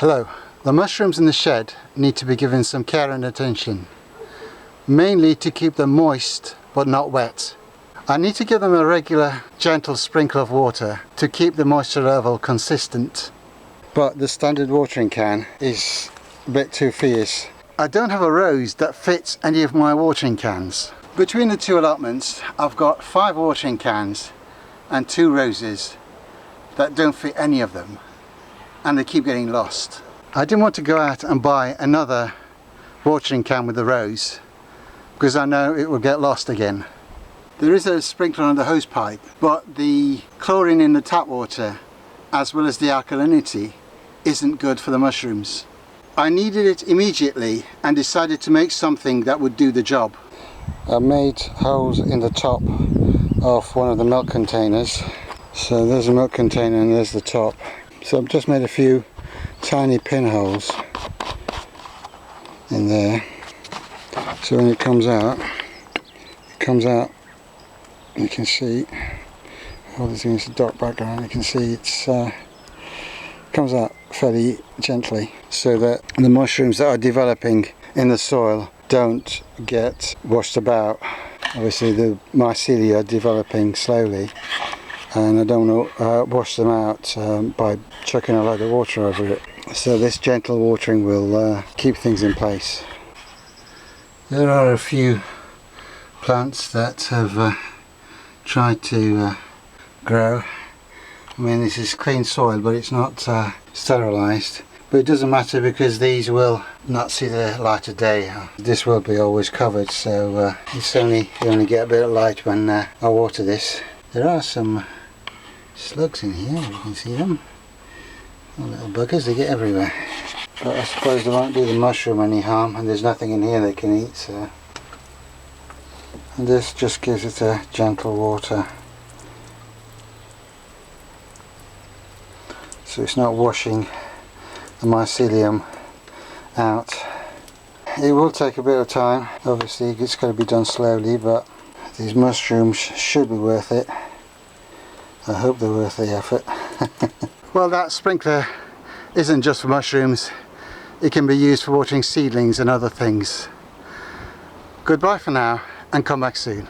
Hello. The mushrooms in the shed need to be given some care and attention, mainly to keep them moist but not wet. I need to give them a regular gentle sprinkle of water to keep the moisture level consistent, but the standard watering can is a bit too fierce. I don't have a rose that fits any of my watering cans. Between the two allotments I've got 5 watering cans and 2 roses that don't fit any of them, and they keep getting lost. I didn't want to go out and buy another watering can with a rose because I know it will get lost again. There is a sprinkler on the hose pipe, but the chlorine in the tap water as well as the alkalinity isn't good for the mushrooms. I needed it immediately and decided to make something that would do the job. I made holes in the top of one of the milk containers. So there's a milk container and there's the top. So I've just made a few tiny pinholes in there. So when it comes out, you can see, hold this against a dark background, you can see it's comes out fairly gently so that the mushrooms that are developing in the soil don't get washed about. Obviously the mycelia are developing slowly, and I don't want to wash them out by chucking a load of water over it. So this gentle watering will keep things in place. There are a few plants that have tried to grow. I mean, this is clean soil, but it's not sterilised. But it doesn't matter because these will not see the light of day. This will be always covered, so you only get a bit of light when I water this. There are some slugs in here, you can see them. The little buggers, they get everywhere. But I suppose they won't do the mushroom any harm, and there's nothing in here they can eat, so. And this just gives it a gentle water. So it's not washing the mycelium out. It will take a bit of time, obviously it's got to be done slowly, but these mushrooms should be worth it. I hope they're worth the effort. Well, that sprinkler isn't just for mushrooms, it can be used for watering seedlings and other things. Goodbye for now, and come back soon.